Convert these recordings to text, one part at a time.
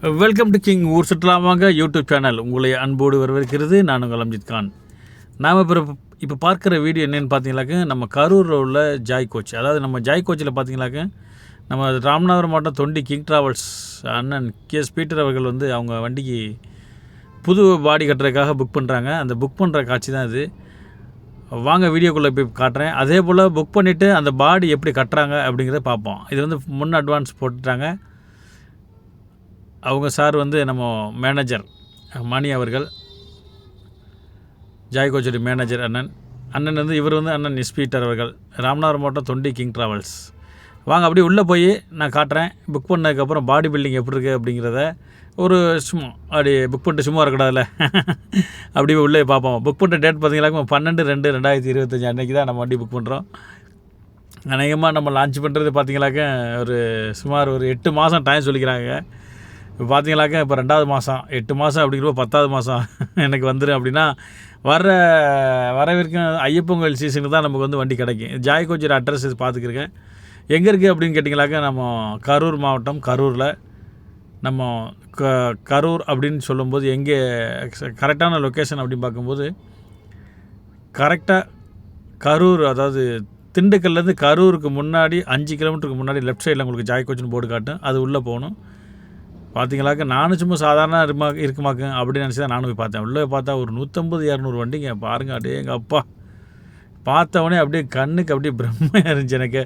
Welcome to king ஊர் சுற்றலாமாங்க YouTube channel உங்களை அன்போடு வரவேற்கிறது. நான் உங்கள் அம்ஜித் கான். நாம் இப்போ பார்க்குற வீடியோ என்னென்னு பார்த்தீங்கன்னாக்க நம்ம கரூரில் உள்ள ஜாய் கோச், அதாவது நம்ம ஜாய் கோச்சில் பார்த்தீங்கன்னாக்க நம்ம ராமநாதபுரம் மாவட்டம் தொண்டி கிங் ட்ராவல்ஸ் அண்ணன் கேஎஸ் பீட்டர் அவர்கள் வந்து அவங்க வண்டிக்கு புது பாடி கட்டுறதுக்காக புக் பண்ணுறாங்க. அந்த புக் பண்ணுற காட்சி தான் இது. வாங்க வீடியோக்குள்ளே போய் காட்டுறேன். அதே போல் புக் பண்ணிவிட்டு அந்த பாடி எப்படி கட்டுறாங்க அப்படிங்கிறத பார்ப்போம். இது வந்து முன் அட்வான்ஸ் போட்டுட்டாங்க. அவங்க சார் வந்து நம்ம மேனேஜர் மணி அவர்கள், ஜாய் கோச்சோட மேனேஜர் அண்ணன் வந்து இவர் வந்து அண்ணன் எஸ்பீட்டர் அவர்கள், ராமநாதபுரம் மாவட்டம் தொண்டி கிங் ட்ராவல்ஸ். வாங்க அப்படியே உள்ளே போய் நான் காட்டுறேன். புக் பண்ணதுக்கப்புறம் பாடி பில்டிங் எப்படி இருக்குது அப்படிங்கிறத ஒரு சும்மா அப்படி புக் பண்ணிட்டு சும்மா இருக்கக்கூடாதுல்ல அப்படி உள்ளே பார்ப்போம். புக் பண்ணுற டேட் பார்த்தீங்கன்னா 12/2/2025 அன்றைக்கி தான் நம்ம வண்டி புக் பண்ணுறோம். அநேகமாக நம்ம லான்ச் பண்ணுறது பார்த்தீங்கன்னாக்க ஒரு சுமார் ஒரு 8 மாதம் டைம் சொல்லிக்கிறாங்க. இப்போ பார்த்தீங்கன்னாக்கா இப்போ 2வது மாதம், 8 மாதம் அப்படிங்கிறப்ப 10வது மாதம் எனக்கு வந்துடும். அப்படின்னா வரவிருக்கும் ஐயப்பன் கோயில் சீசனுக்கு தான் நமக்கு வந்து வண்டி கிடைக்கும். ஜாய் கோச்சர் அட்ரஸ் இது பார்த்துக்கிருக்கேன். எங்கே இருக்குது அப்படின்னு கேட்டிங்கனாக்கா நம்ம கரூர் மாவட்டம், கரூரில் நம்ம கரூர் அப்படின்னு சொல்லும்போது எங்கே கரெக்டான லொக்கேஷன் அப்படின்னு பார்க்கும்போது கரெக்டாக கரூர், அதாவது திண்டுக்கல்லேருந்து கரூருக்கு முன்னாடி 5 கிலோமீட்டருக்கு முன்னாடி லெஃப்ட் சைடில் உங்களுக்கு ஜாய் கோச்சின்னு போர்டு காட்டும். அது உள்ளே போகணும். பார்த்தீங்களாக்க நானும் சும்மா சாதாரண இருக்குமாக்கு அப்படின்னு நினச்சி தான் நானும் போய் பார்த்தேன். உள்ளே பார்த்தா ஒரு 150-200 வண்டிங்க பாருங்கள். அப்படியே எங்கள் அப்பா பார்த்தவொடனே அப்படியே கண்ணுக்கு அப்படியே பிரம்மையாக இருந்துச்சு எனக்கு.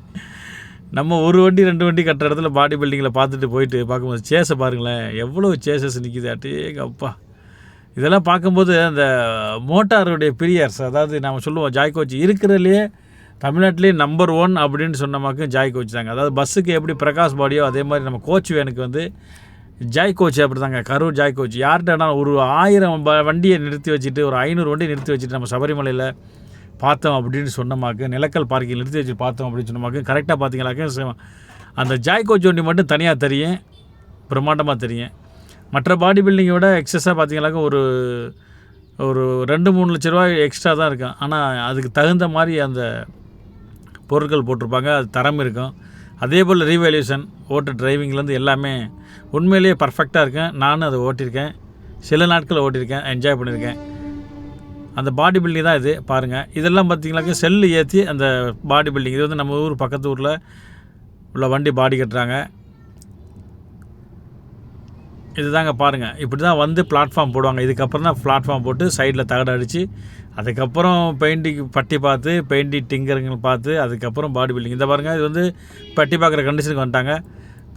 நம்ம ஒரு வண்டி 2 வண்டி கட்டுற இடத்துல பாடி பில்டிங்கில் பார்த்துட்டு போயிட்டு பார்க்கும்போது சேஸை பாருங்களேன், எவ்வளோ சேஸஸ் நிற்கிது. அப்படியே எங்கள் அப்பா இதெல்லாம் பார்க்கும்போது அந்த மோட்டாருடைய பிரியர்ஸ், அதாவது நம்ம சொல்லுவோம் ஜாய் கோச் இருக்கிறதுலையே தமிழ்நாட்டிலே நம்பர் 1 அப்படின்னு சொன்னமாக்கும் ஜாய் கோச் தாங்க. அதாவது பஸ்ஸுக்கு எப்படி பிரகாஷ் பாடியோ அதே மாதிரி நம்ம கோச் வேனுக்கு வந்து ஜாய் கோச் அப்படி தாங்க. கரூர் ஜாய் கோச் யார்கிட்டனா ஒரு 1000 வண்டியை நிறுத்தி வச்சுட்டு, ஒரு 500 வண்டியை நிறுத்தி வச்சுட்டு நம்ம சபரிமலையில் பார்த்தோம் அப்படின்னு சொன்னமாக்கு, நிலக்கல் பார்க்கில் நிறுத்தி வச்சு பார்த்தோம் அப்படின்னு சொன்னமாக்கு கரெக்டாக பார்த்தீங்கன்னாக்க அந்த ஜாய் கோச் வண்டி மட்டும் தனியாக தெரியும், பிரம்மாண்டமாக தெரியும். மற்ற பாடி பில்டிங்கோட எக்ஸஸாக பார்த்தீங்கன்னாக்க ஒரு 2-3 லட்ச ரூபாய் எக்ஸ்ட்ரா தான் இருக்கும். ஆனால் அதுக்கு தகுந்த மாதிரி அந்த பொருட்கள் போட்டிருப்பாங்க, அது தரம் இருக்கும். அதே போல் ரீவேல்யூஷன், ஓட்டு டிரைவிங்லேருந்து எல்லாமே உண்மையிலேயே பர்ஃபெக்டாக இருக்கேன். நானும் அதை ஓட்டியிருக்கேன், சில நாட்கள் ஓட்டியிருக்கேன், என்ஜாய் பண்ணியிருக்கேன். அந்த பாடி பில்டிங் தான் இது பாருங்கள். இதெல்லாம் பார்த்திங்கனாக்கா செல்லு ஏற்றி அந்த பாடி பில்டிங், இது வந்து நம்ம ஊர் பக்கத்து ஊரில் உள்ள வண்டி பாடி கட்டுறாங்க. இது தாங்க பாருங்கள். இப்படி தான் வந்து பிளாட்ஃபார்ம் போடுவாங்க. இதுக்கப்புறம் தான் பிளாட்ஃபார்ம் போட்டு சைடில் தகடு அடித்து, அதுக்கப்புறம் பெயிண்டிங் பட்டி பார்த்து, பெயிண்டிங் டிங்கருங்க பார்த்து, அதுக்கப்புறம் பாடி பில்டிங். இந்த பாருங்கள், இது வந்து பட்டி பார்க்குற கண்டிஷனுக்கு வந்துட்டாங்க.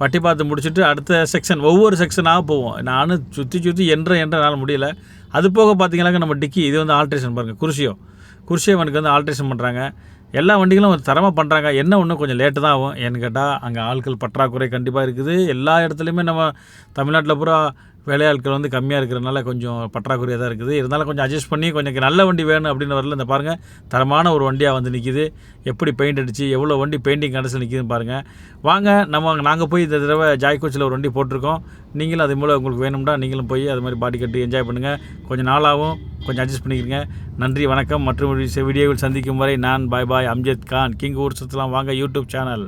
பட்டி பார்த்து முடிச்சுட்டு அடுத்த செக்ஷன், ஒவ்வொரு செக்ஷனாக போவோம். நானும் சுற்றி என்னால் முடியல. அது போக பார்த்தீங்கன்னாக்க நம்ம டிக்கி இது வந்து ஆல்ட்ரேஷன் பாருங்கள். குர்ஷியோ எனக்கு வந்து ஆல்ட்ரேஷன் பண்ணுறாங்க. எல்லா வண்டிகளும் தரமாக பண்ணுறாங்க. என்ன ஒன்று கொஞ்சம் லேட்டு தான் ஆகும். ஏன்னு கேட்டால் அங்கே ஆட்கள் பற்றாக்குறை கண்டிப்பாக இருக்குது. எல்லா இடத்துலையுமே நம்ம தமிழ்நாட்டில் பூரா வேலையாட்கள் வந்து கம்மியாக இருக்கிறதுனால கொஞ்சம் பற்றாக்குறையாக தான் இருக்குது. இருந்தாலும் கொஞ்சம் அட்ஜஸ்ட் பண்ணி கொஞ்சம் நல்ல வண்டி வேணும் அப்படின்னு வரல. இந்த பாருங்கள், தரமான ஒரு வண்டியாக வந்து நிற்கிது. எப்படி பெயிண்ட் அடித்து எவ்வளோ வண்டி பெயிண்டிங் கடைசியில் நிற்கிதுன்னு பாருங்கள். வாங்க நாங்கள் போய் இந்த தடவை ஜாய் கோச்சில் ஒரு வண்டி போட்டிருக்கோம். நீங்களும் அதே போல் உங்களுக்கு வேணும்னா நீங்களும் போய் அது மாதிரி பாடி கட்டி என்ஜாய் பண்ணுங்கள். கொஞ்சம் நாளாகவும் கொஞ்சம் அட்ஜஸ்ட் பண்ணிக்கிறீங்க. நன்றி, வணக்கம். மற்றும் வீடியோவில் சந்திக்கும் வரை நான் பாய் அம்ஜித் கான், கிங் ஊர் சுற்றலாம் வாங்க யூடியூப் சேனல்.